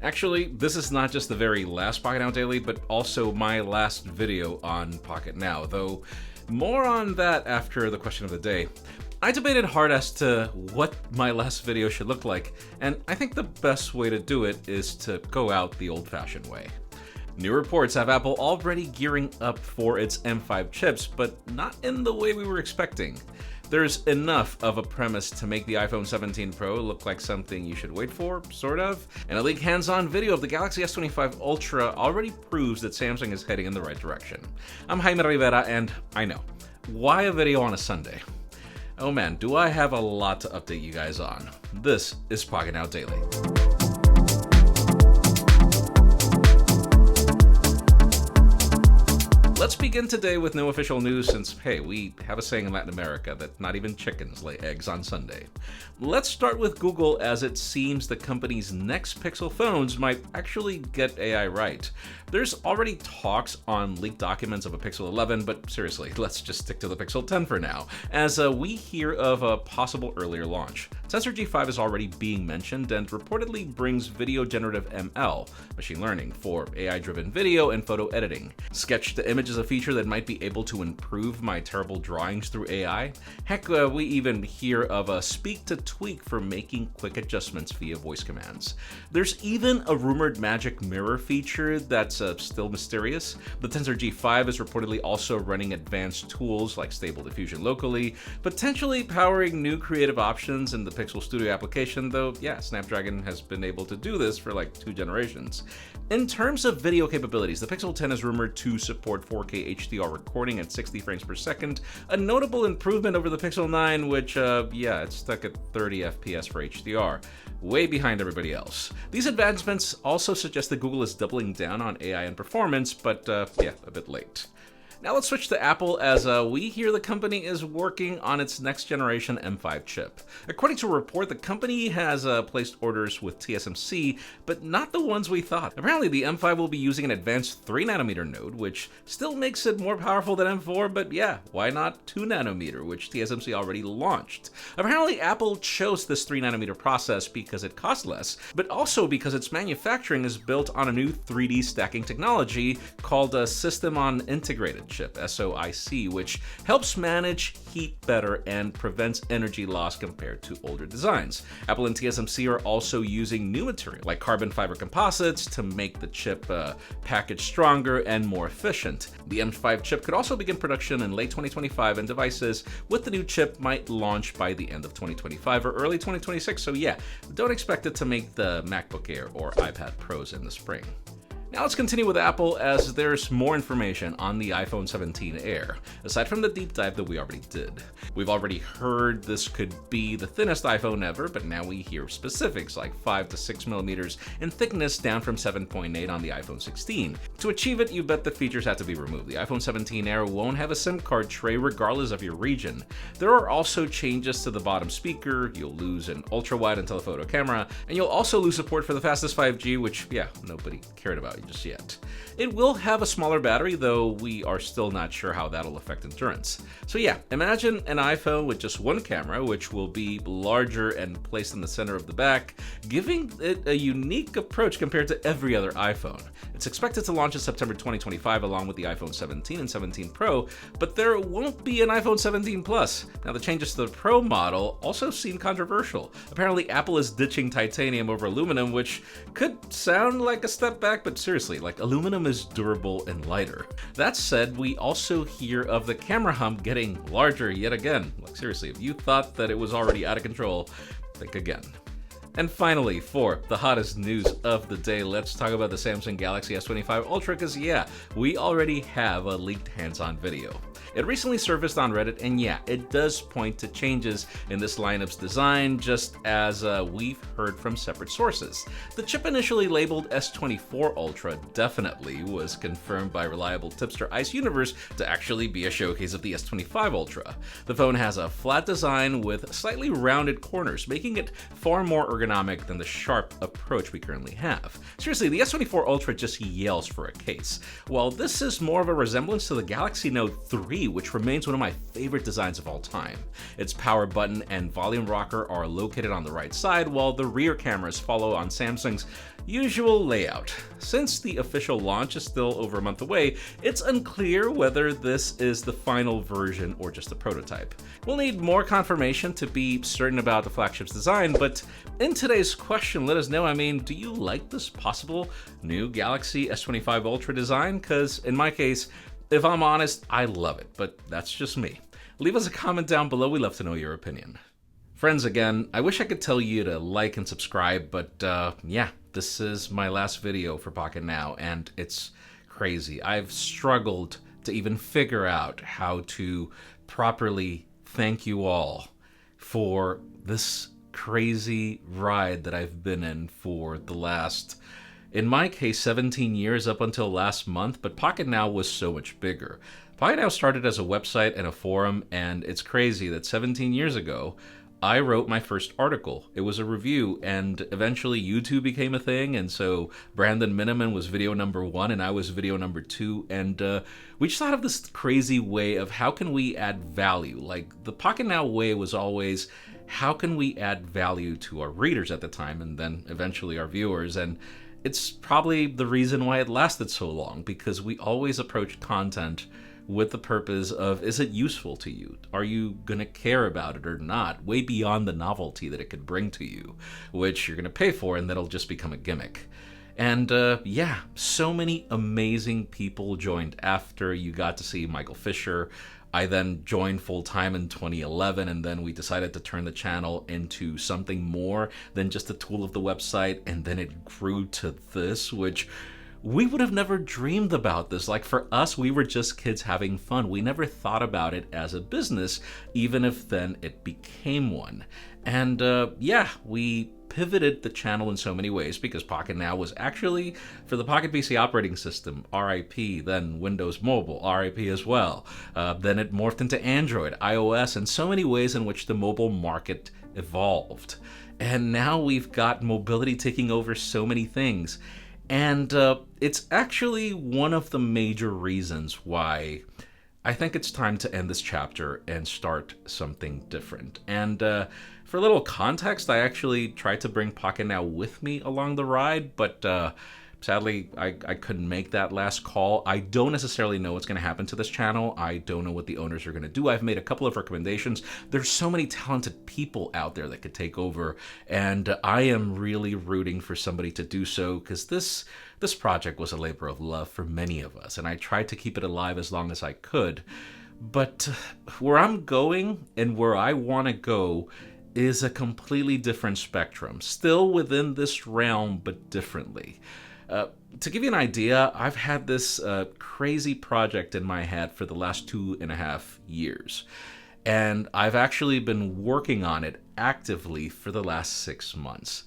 Actually, this is not just the very last Pocketnow Daily, but also my last video on Pocketnow, though more on that after the question of the day. I debated hard as to what my last video should look like, and I think the best way to do it is to go out the old-fashioned way. New reports have Apple already gearing up for its M5 chips, but not in the way we were expecting. There's enough of a premise to make the iPhone 17 Pro look like something you should wait for, sort of, and a leaked hands-on video of the Galaxy S25 Ultra already proves that Samsung is heading in the right direction. I'm Jaime Rivera, and I know, why a video on a Sunday? Oh man, do I have a lot to update you guys on. This is Pocketnow Daily. Let's begin today with no official news since, hey, we have a saying in Latin America that not even chickens lay eggs on Sunday. Let's start with Google, as it seems the company's next Pixel phones might actually get AI right. There's already talks on leaked documents of a Pixel 11, but seriously, let's just stick to the Pixel 10 for now, as we hear of a possible earlier launch. Tensor G5 is already being mentioned and reportedly brings video generative ML, machine learning, for AI-driven video and photo editing. Sketch to image is a feature that might be able to improve my terrible drawings through AI. Heck, we even hear of a speak to tweak for making quick adjustments via voice commands. There's even a rumored magic mirror feature that's still mysterious. The Tensor G5 is reportedly also running advanced tools like Stable Diffusion locally, potentially powering new creative options in the Pixel Studio application, though yeah, Snapdragon has been able to do this for like 2 generations. In terms of video capabilities, the Pixel 10 is rumored to support 4K HDR recording at 60 frames per second, a notable improvement over the Pixel 9, which, yeah, it's stuck at 30 FPS for HDR, way behind everybody else. These advancements also suggest that Google is doubling down on AI and performance, but, yeah, a bit late. Now let's switch to Apple, as we hear the company is working on its next generation M5 chip. According to a report, the company has placed orders with TSMC, but not the ones we thought. Apparently the M5 will be using an advanced 3nm node, which still makes it more powerful than M4, but yeah, why not 2nm, which TSMC already launched? Apparently Apple chose this 3nm process because it costs less, but also because its manufacturing is built on a new 3D stacking technology called a System on Integrated chip, SOIC, which helps manage heat better and prevents energy loss compared to older designs. Apple and TSMC are also using new material like carbon fiber composites to make the chip package stronger and more efficient. The M5 chip could also begin production in late 2025, and devices with the new chip might launch by the end of 2025 or early 2026, so yeah, don't expect it to make the MacBook Air or iPad Pros in the spring. Now let's continue with Apple, as there's more information on the iPhone 17 Air, aside from the deep dive that we already did. We've already heard this could be the thinnest iPhone ever, but now we hear specifics like 5 to 6 millimeters in thickness, down from 7.8 on the iPhone 16. To achieve it, you bet the features had to be removed. The iPhone 17 Air won't have a SIM card tray regardless of your region. There are also changes to the bottom speaker, you'll lose an ultra-wide and telephoto camera, and you'll also lose support for the fastest 5G, which, yeah, nobody cared about just yet. It will have a smaller battery, though we are still not sure how that'll affect endurance. So yeah, imagine an iPhone with just one camera, which will be larger and placed in the center of the back, giving it a unique approach compared to every other iPhone. It's expected to launch in September 2025 along with the iPhone 17 and 17 Pro, but there won't be an iPhone 17 Plus. Now the changes to the Pro model also seem controversial. Apparently Apple is ditching titanium over aluminum, which could sound like a step back, but seriously, like, aluminum is durable and lighter. That said, we also hear of the camera hump getting larger yet again. Like, seriously, if you thought that it was already out of control, think again. And finally, for the hottest news of the day, let's talk about the Samsung Galaxy S25 Ultra, because yeah, we already have a leaked hands-on video. It recently surfaced on Reddit, and yeah, it does point to changes in this lineup's design, just as we've heard from separate sources. The chip initially labeled S24 Ultra definitely was confirmed by reliable tipster Ice Universe to actually be a showcase of the S25 Ultra. The phone has a flat design with slightly rounded corners, making it far more ergonomic than the sharp approach we currently have. Seriously, the S24 Ultra just yells for a case. While this is more of a resemblance to the Galaxy Note 3, which remains one of my favorite designs of all time. Its power button and volume rocker are located on the right side, while the rear cameras follow on Samsung's Usual layout. Since the official launch is still over a month away, it's unclear whether this is the final version or just a prototype. We'll need more confirmation to be certain about the flagship's design, but in today's question, let us know, do you like this possible new Galaxy S25 Ultra design? Because in my case, if I'm honest, I love it, but that's just me. Leave us a comment down below, we'd love to know your opinion. Friends, again, I wish I could tell you to like and subscribe, but yeah, this is my last video for Pocketnow, and it's crazy. I've struggled to even figure out how to properly thank you all for this crazy ride that I've been in for the last, in my case, 17 years up until last month, but Pocketnow was so much bigger. Pocketnow started as a website and a forum, and it's crazy that 17 years ago, I wrote my first article. It was a review, and eventually YouTube became a thing, and so Brandon Miniman was video number 1, and I was video number 2, and we just thought of this crazy way of how can we add value. Like, the Pocketnow way was always, how can we add value to our readers at the time, and then eventually our viewers, and it's probably the reason why it lasted so long, because we always approached content with the purpose of, is it useful to you? Are you gonna care about it or not? Way beyond the novelty that it could bring to you, which you're gonna pay for, and that'll just become a gimmick. And yeah, so many amazing people joined after. You got to see Michael Fisher. I then joined full-time in 2011, and then we decided to turn the channel into something more than just a tool of the website, and then it grew to this, which we would have never dreamed about this. Like, for us, we were just kids having fun. We never thought about it as a business, even if then it became one. And yeah, we pivoted the channel in so many ways, because Pocketnow was actually for the Pocket PC operating system, RIP, then Windows Mobile, RIP as well. Then it morphed into Android, iOS, and so many ways in which the mobile market evolved. And now we've got mobility taking over so many things. And it's actually one of the major reasons why I think it's time to end this chapter and start something different. And for a little context, I actually tried to bring Pocketnow with me along the ride, but sadly, I couldn't make that last call. I don't necessarily know what's going to happen to this channel. I don't know what the owners are going to do. I've made a couple of recommendations. There's so many talented people out there that could take over, and I am really rooting for somebody to do so, because this project was a labor of love for many of us, and I tried to keep it alive as long as I could. But where I'm going and where I want to go is a completely different spectrum, still within this realm, but differently. To give you an idea, I've had this crazy project in my head for the last 2.5 years. And I've actually been working on it actively for the last 6 months.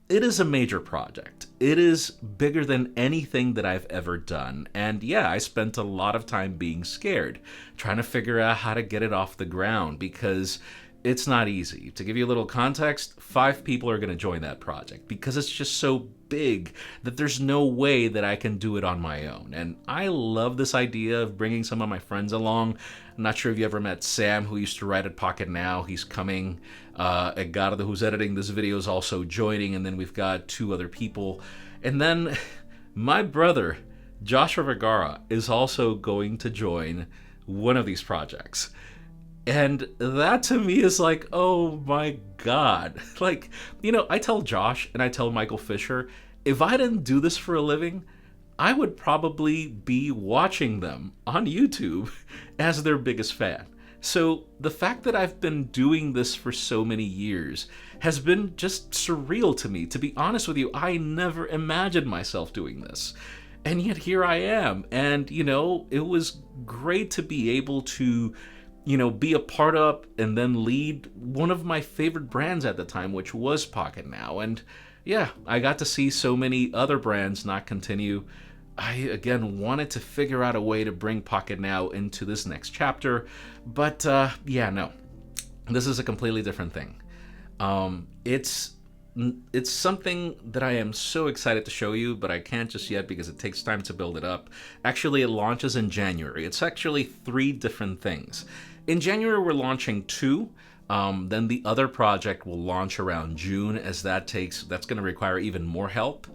It is a major project. It is bigger than anything that I've ever done. And yeah, I spent a lot of time being scared, trying to figure out how to get it off the ground, because it's not easy. To give you a little context, 5 people are going to join that project, because it's just so big that there's no way that I can do it on my own. And I love this idea of bringing some of my friends along. I'm not sure if you ever met Sam, who used to write at Pocketnow. He's coming. Edgardo, who's editing this video, is also joining. And then we've got 2 other people. And then my brother, Joshua Vergara, is also going to join one of these projects. And that to me is like, oh my God. Like, I tell Josh and I tell Michael Fisher, if I didn't do this for a living, I would probably be watching them on YouTube as their biggest fan. So the fact that I've been doing this for so many years has been just surreal to me. To be honest with you, I never imagined myself doing this. And yet here I am. And, it was great to be able to be a part of and then lead one of my favorite brands at the time, which was Pocketnow. And yeah, I got to see so many other brands not continue. I, again, wanted to figure out a way to bring Pocketnow into this next chapter. But yeah, no, this is a completely different thing. It's something that I am so excited to show you, but I can't just yet because it takes time to build it up. Actually, it launches in January. It's actually 3 different things. In January, we're launching 2. Then the other project will launch around June, as that's going to require even more help.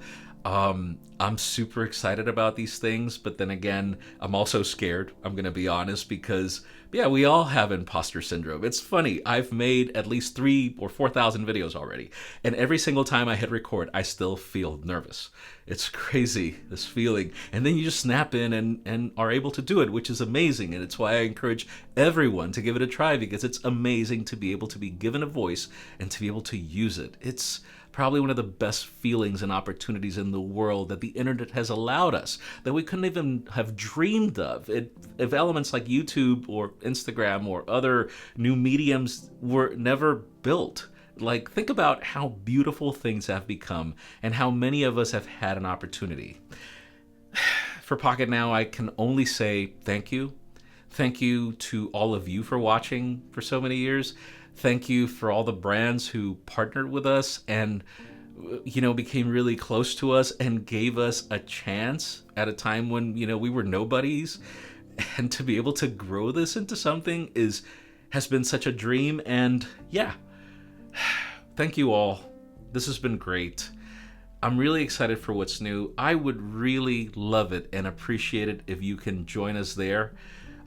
I'm super excited about these things, but then again, I'm also scared. I'm going to be honest because, yeah, we all have imposter syndrome. It's funny. I've made at least 3 or 4,000 videos already, and every single time I hit record, I still feel nervous. It's crazy, this feeling. And then you just snap in and are able to do it, which is amazing. And it's why I encourage everyone to give it a try, because it's amazing to be able to be given a voice and to be able to use it. It's probably one of the best feelings and opportunities in the world that the internet has allowed us, that we couldn't even have dreamed of. If elements like YouTube or Instagram or other new mediums were never built. Like, think about how beautiful things have become and how many of us have had an opportunity. For Pocketnow, I can only say thank you. Thank you to all of you for watching for so many years. Thank you for all the brands who partnered with us and, became really close to us and gave us a chance at a time when, we were nobodies. And to be able to grow this into something has been such a dream. And yeah, thank you all. This has been great. I'm really excited for what's new. I would really love it and appreciate it if you can join us there.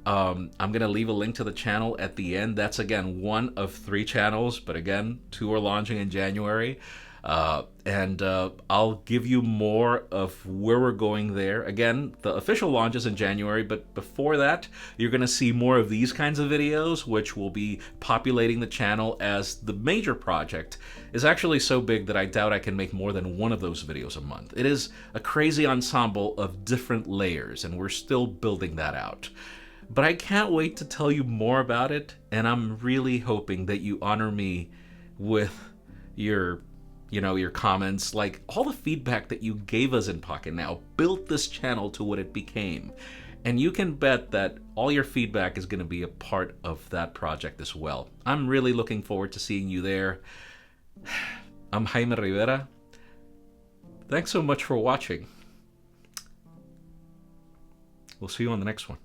I'm going to leave a link to the channel at the end. That's, again, one of 3 channels, but again, 2 are launching in January. And I'll give you more of where we're going there. Again, the official launch is in January, but before that, you're going to see more of these kinds of videos, which will be populating the channel, as the major project is actually so big that I doubt I can make more than one of those videos a month. It is a crazy ensemble of different layers, and we're still building that out. But I can't wait to tell you more about it, and I'm really hoping that you honor me with your comments. Like, all the feedback that you gave us in Pocketnow built this channel to what it became. And you can bet that all your feedback is going to be a part of that project as well. I'm really looking forward to seeing you there. I'm Jaime Rivera. Thanks so much for watching. We'll see you on the next one.